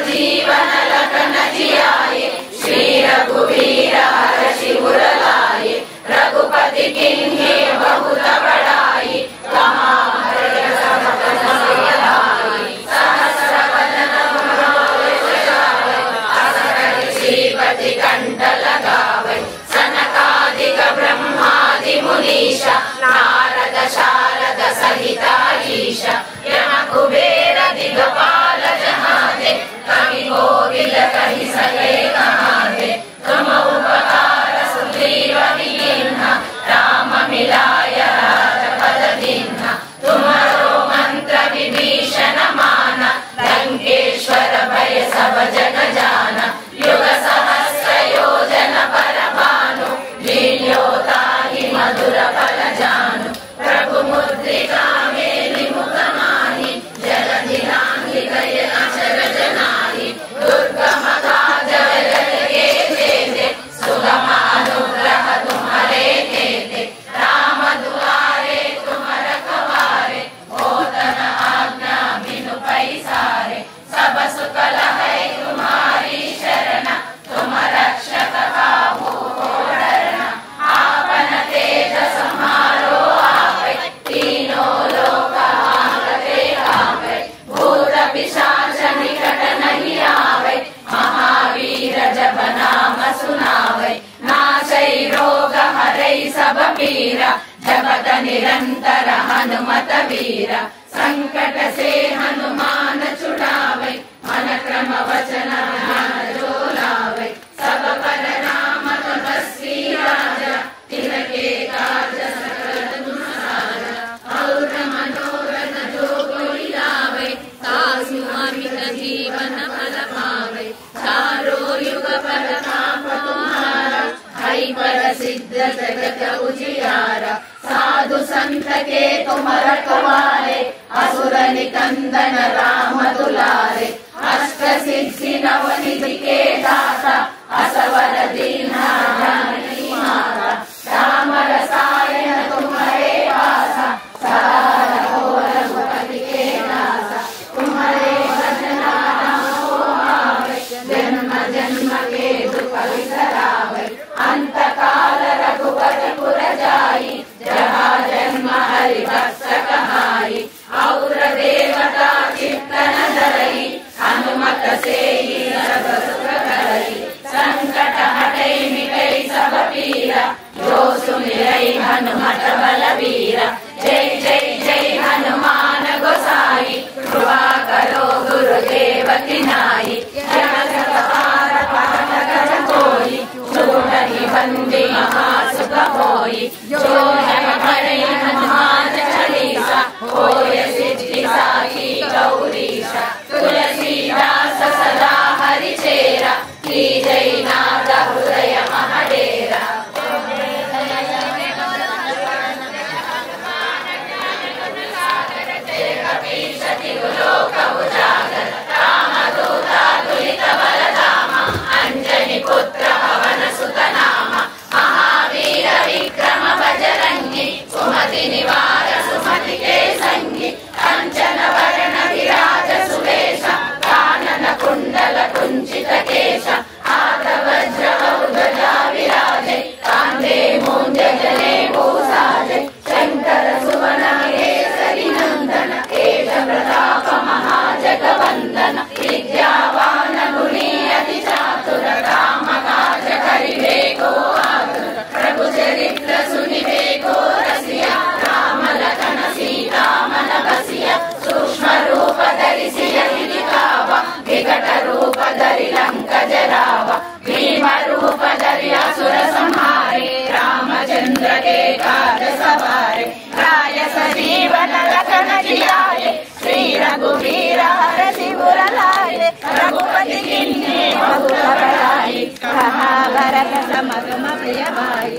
जीवन लखन जियाए श्री रघुवीर पीर जपत निरंतर हनुमत वीर संकट से हनुमान छुड़ावे मन क्रम वचन ध्यान जो लावे सब पर राम तपस्वी राजा तिनके काज सकल तुम साजा और मनोरथ जो कोई लावे तासु अमित जीवन फल पावे चारों युग प्रताप तुम्हारा हरि पर सिद्ध जगत उजियारा साधु संत के तुम रखवारे असुर निकंदन राम दुलारे अष्ट सिद्धि नवनिधि के दाता असवर दीना जानकी माता राम रसायन तुम्हारे पासा सदा रहो रघुपति के दासा तुम्हारे भजना हो आवे जन्म जन्म के दुख विसरावे अंत काल रघुपति पुर जाई जहाँ जन्म हरि भक्त कहाई और देवता चित्तन धरई हनुमत से ही सब सुख करई संकट हटई मिटई सब पीरा जो सुमिरई हनुमत बलबीरा जय जय जय हनुमान गोसाई कृपा करो गुरुदेव की नाई कोई छूटहि बंदी महासुख होई जो जन भरे हनुमान चालीसा होय सिद्धि साखी गौरीशा तुलसीदास सदा हरि चेरा की जय नाद हृदय महाडेरा अंजनी पुत्र पवन सुत नाम महावीर विक्रम बजरंगी सुमति निवार सुमति के संगी कंचन वरण विराज सुवेश कानन कुंडल कुंचित केश हाथ वज्र ध्वजा विराजे कांधे मूंज जने भूषाजे शंकर सुवन महेश्वरी नंदन केश प्रताप महाजगवंदन विद्यावान गुणी अति चातुर राम काज करिबे को आतुर प्रभु चरित्र सुनिबे को रसिया राम लखन सीता मन बसिया सूक्ष्म रूप धरि सियहि दिखावा विकट रूप धरि लंक जरावा भीम रूप धरि असुर संहारे रामचंद्र के काज सवारे राय सजीवन लखन जियाए श्री रघुवीर हरषि उर लाए रघुपति किन्नी बहुत बड़ाई कहा भरत सम तुम प्रिय भाई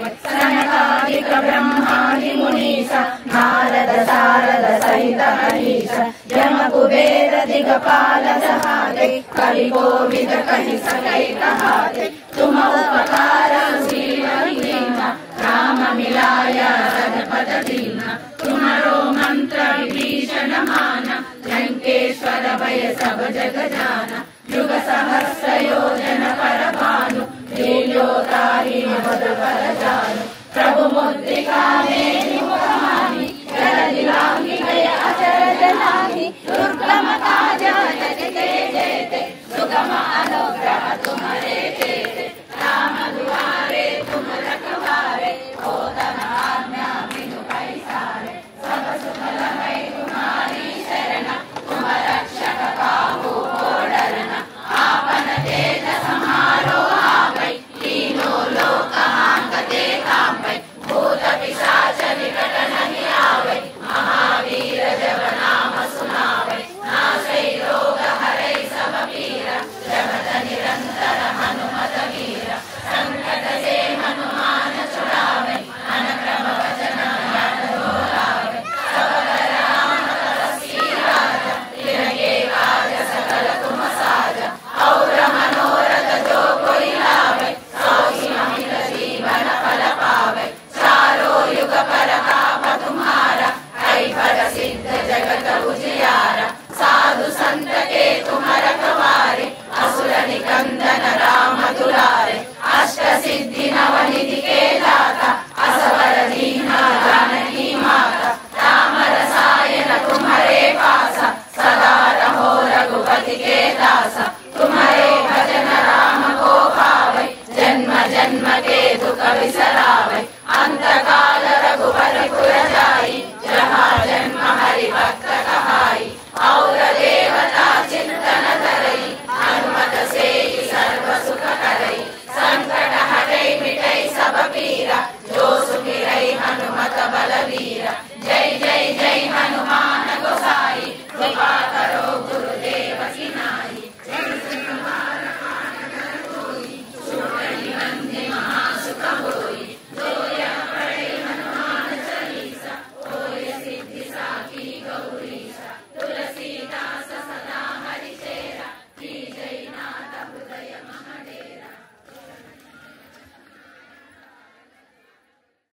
सनकादिक ब्रह्मादि मुनीसा नारद सारद सहित हरीश यम कुबेर दिगपाल सहारे कवि कोविद कहि सकै कहाते तुम उपकार दीना राम मिलाया रघुपत दीना तुम्हारो मंत्र विभीषण माना लंकेश्वर भय सब जग जाना युग सहस्र योजन पर भानु लील्यो ताहि मधुर पर जानु प्रभु मुद्रिका में